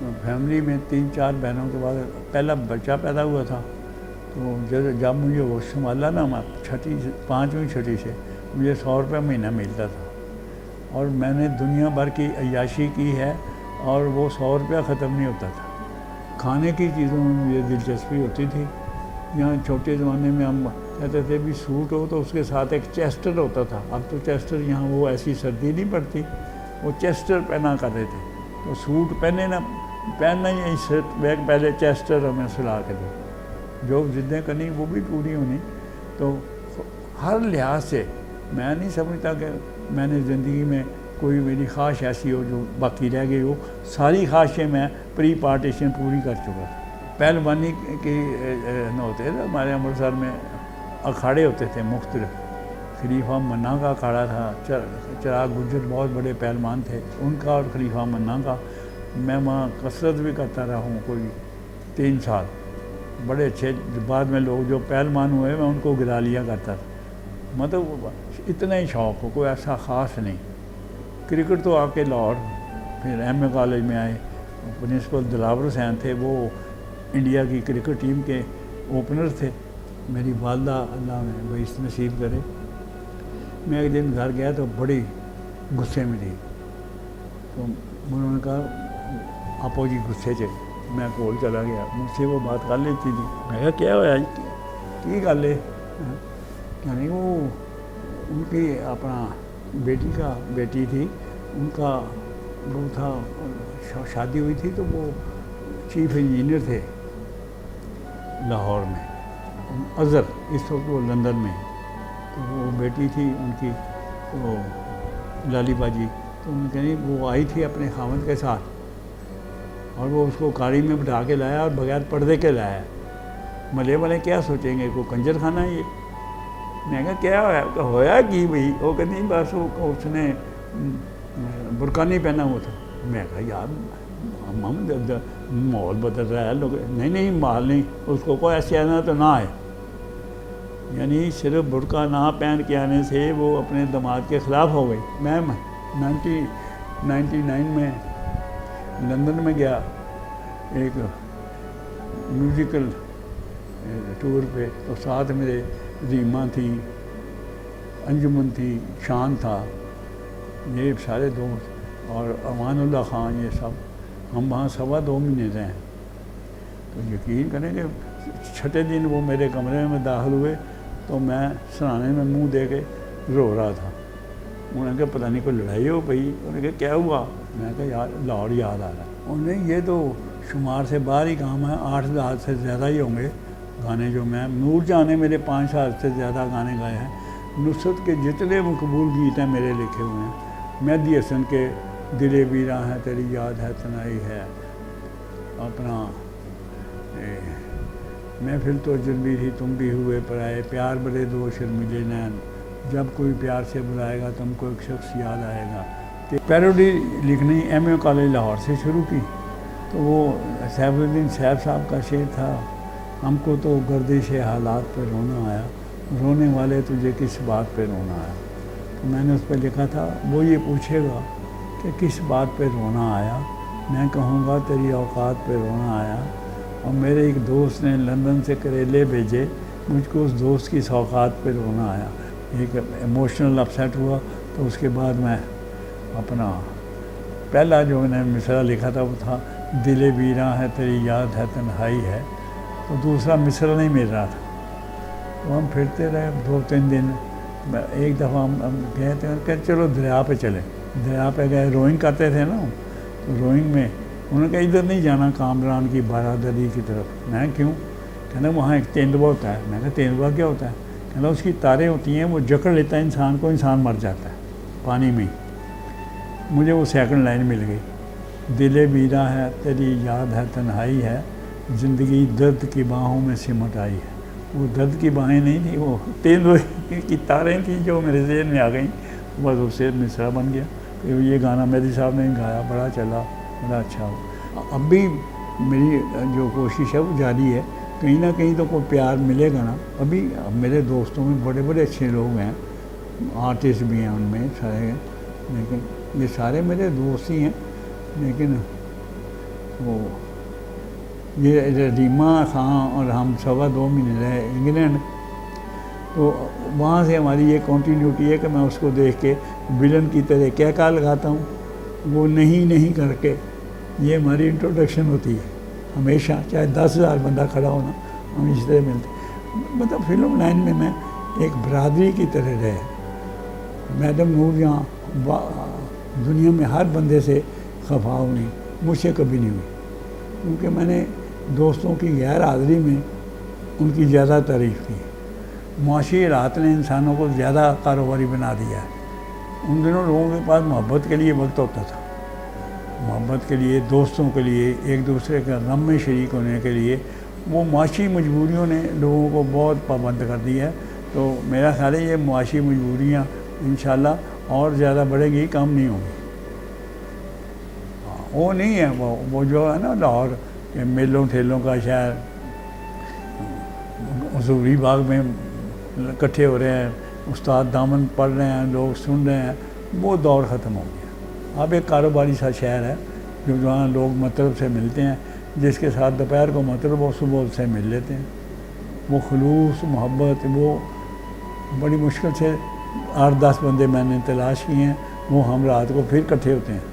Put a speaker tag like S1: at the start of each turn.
S1: Family میں 3-4 بہنوں کے بعد پہلا بچہ پیدا ہوا تھا، تو جب مجھے وہ سنبھالا نا، میں 5ویں-6 سے مجھے 100 روپے مہینہ ملتا تھا، اور میں نے دنیا بھر کی عیاشی کی ہے اور وہ 100 روپیہ ختم نہیں ہوتا تھا۔ کھانے کی چیزوں میں مجھے دلچسپی ہوتی تھی۔ یہاں چھوٹے زمانے میں ہم کہتے تھے بھی سوٹ ہو تو اس کے ساتھ ایک چیسٹر ہوتا تھا، اب تو چیسٹر یہاں وہ ایسی سردی نہیں پڑتی، وہ چیسٹر پہنا کرتے تھے، تو سوٹ پہننا ہی بیگ پہلے چیسٹر ہمیں سلا کے دو، جو ضدیں کرنی وہ بھی پوری ہونی۔ تو ہر لحاظ سے میں نہیں سمجھتا کہ میں نے زندگی میں کوئی میری خواہش ایسی ہو جو باقی رہ گئی ہو، ساری خواہشیں میں پری پارٹیشن پوری کر چکا تھا۔ پہلوانی کی ہوتے تھے ہمارے امرتسر میں، اکھاڑے ہوتے تھے مختلف، خلیفہ منا کا اکھاڑا تھا، چراغ گجر بہت بڑے پہلوان تھے ان کا، اور خلیفہ منا کا، میں وہاں کثرت بھی کرتا رہا ہوں کوئی 3 سال، بڑے اچھے۔ بعد میں لوگ جو پہلوان ہوئے میں ان کو گرا لیا کرتا تھا، مطلب اتنا ہی شوق ہو، کوئی ایسا خاص نہیں۔ کرکٹ تو آ کے لاہور، پھر ایم اے کالج میں آئے، پرنسپل دلاور حسین تھے، وہ انڈیا کی کرکٹ ٹیم کے اوپنر تھے۔ میری والدہ اللہ نے بہشت نصیب کرے، میں ایک دن گھر گیا تو بڑی غصے میں تھی، تو انہوں نے کہا آپو جی غصے چ، میں کول چلا گیا، مجھ سے وہ بات کر لیتی تھی، میں کہا کیا ہوا کی گل ہے؟ یعنی وہ ان کی اپنا بیٹی تھی، ان کا وہ تھا، شادی ہوئی تھی تو وہ چیف انجینئر تھے لاہور میں، اظہر، اس وقت وہ لندن میں، تو وہ بیٹی تھی ان کی، وہ لالی باجی، تو ان کہیں وہ آئی تھی اپنے خاوند کے ساتھ، اور وہ اس کو گاڑی میں بٹھا کے لایا اور بغیر پردے کے لایا۔ ملے والے کیا سوچیں گے، کوئی کنجر خانہ ہے یہ؟ میں کہا کیا ہویا کی بھئی؟ وہ کہتی بس وہ اس نے برقع نہیں پہنا ہوا تھا۔ میں کہا یار ماحول بدل رہا ہے، لوگ نہیں مال نہیں، اس کو کوئی ایسے آنا تو نہ آئے، یعنی صرف برقع نہ پہن کے آنے سے وہ اپنے داماد کے خلاف ہو گئی۔ میں 1999 میں لندن میں گیا ایک میوزیکل ٹور پہ، تو ساتھ میرے ریما تھی، انجمن تھی، شان تھا، یہ سارے دوست، اور امان اللہ خان، یہ سب، ہم وہاں 2.25 مہینے رہے ہیں۔ تو یقین کریں کہ 6 دن وہ میرے کمرے میں داخل ہوئے تو میں سرانے میں منہ دے کے رو رہا تھا۔ انہوں نے کہا پتہ نہیں کوئی لڑائی ہو گئی، انہوں نے کہا کیا ہوا؟ میں کہا یار لاہور یاد آ رہا ہے۔ انہوں نے یہ تو شمار سے باہر ہی کام ہے، 8 سے زیادہ ہی ہوں گے گانے جو میں، نور جہاں نے میرے 5 سال سے زیادہ گانے گائے ہیں، نصرت کے جتنے مقبول گیت ہیں میرے لکھے ہوئے ہیں، مہدی حسن کے دل بیراں ہے تیری یاد ہے تنہائی ہے، اپنا محفل تو جلوی تھی تم بھی ہوئے پرائے، پیار بڑے دو شرمیلے نین، جب کوئی پیار سے بلائے گا تم کو ایک شخص یاد آئے گا۔ Parody لکھنی M a college Lahore سے شروع کی، تو وہ سیف الدین صاحب کا شعر تھا، ہم کو تو گردش حالات پہ رونا آیا، رونے والے تجھے کس بات پہ رونا آیا۔ تو میں نے اس پہ لکھا تھا، وہ یہ پوچھے گا کہ کس بات پہ رونا آیا، میں کہوں گا تیری اوقات پہ رونا آیا، اور میرے ایک دوست نے لندن سے کریلے بھیجے، مجھ کو اس دوست کی سوغات پہ رونا آیا۔ ایک ایموشنل اپسیٹ ہوا، تو اس کے بعد میں اپنا پہلا جو میں نے مصرع لکھا تھا وہ تھا دل بیراں ہے تیری یاد ہے تنہائی ہے، تو دوسرا مصرع نہیں مل رہا تھا، تو ہم پھرتے رہے 2-3 دن۔ ایک دفعہ ہم گئے تھے کہ چلو دریا پہ چلیں، دریا پہ گئے، روئنگ کرتے تھے نا، تو روئنگ میں انہوں نے کہا ادھر نہیں جانا کامران کی بارادری کی طرف۔ میں کیوں؟ کہنا وہاں ایک تیندوا ہوتا ہے۔ میں کہا تیندوا کیا ہوتا ہے؟ کہنا اس کی تاریں ہوتی ہیں، وہ جکڑ لیتا ہے انسان کو، انسان مر جاتا ہے پانی میں۔ مجھے وہ سیکنڈ لائن مل گئی، دل بیراں ہے تیری یاد ہے تنہائی ہے، زندگی درد کی باہوں میں سمٹ آئی ہے۔ وہ درد کی باہیں نہیں تھیں، وہ تیندوے کی تاریں تھیں جو میرے ذہن میں آ گئیں، بس اس سے مصرع بن گیا۔ پھر یہ گانا مہدی صاحب نے گایا، بڑا چلا، بڑا اچھا ہوا۔ اب بھی میری جو کوشش ہے وہ جاری ہے، کہیں نہ کہیں تو کوئی پیار ملے گا نا۔ ابھی میرے دوستوں میں بڑے بڑے اچھے لوگ ہیں، آرٹسٹ بھی ہیں ان میں سارے، لیکن یہ سارے میرے دوست ہی ہیں، لیکن تو یہ ریما خان اور ہم 2.25 مہینے رہے انگلینڈ، تو وہاں سے ہماری یہ کنٹینیوٹی ہے کہ میں اس کو دیکھ کے ویلن کی طرح کیا کہا لگاتا ہوں، وہ نہیں کر کے یہ ہماری انٹروڈکشن ہوتی ہے ہمیشہ، چاہے 10,000 بندہ کھڑا ہونا ہم اس طرح ملتے، مطلب فلم لائن میں ایک برادری کی طرح رہے۔ میڈم نور جہاں دنیا میں ہر بندے سے خفا ہوئی، مجھ سے کبھی نہیں ہوئی، کیونکہ میں نے دوستوں کی غیر حاضری میں ان کی زیادہ تعریف کی۔ معاشی حالات نے انسانوں کو زیادہ کاروباری بنا دیا ہے۔ ان دنوں لوگوں کے پاس محبت کے لیے وقت ہوتا تھا، محبت کے لیے، دوستوں کے لیے، ایک دوسرے کے غم میں شریک ہونے کے لیے۔ وہ معاشی مجبوریوں نے لوگوں کو بہت پابند کر دیا ہے۔ تو میرا خیال ہے یہ معاشی مجبوریاں انشاءاللہ اور زیادہ بڑھیں گی، کم نہیں ہوں گی۔ وہ نہیں ہے وہ جو ہے نا لاہور کہ میلوں ٹھیلوں کا شہر، حضوری باغ میں اکٹھے ہو رہے ہیں، استاد دامن پڑھ رہے ہیں، لوگ سن رہے ہیں، وہ دور ختم ہو گیا۔ اب ایک کاروباری سا شہر ہے جو جہاں لوگ مطلب سے ملتے ہیں، جس کے ساتھ دوپہر کو مطلب ہو صبح سے مل لیتے ہیں۔ وہ خلوص محبت وہ بڑی مشکل سے 8-10 بندے میں نے تلاش کیے ہیں، وہ ہم رات کو پھر اکٹھے ہوتے ہیں۔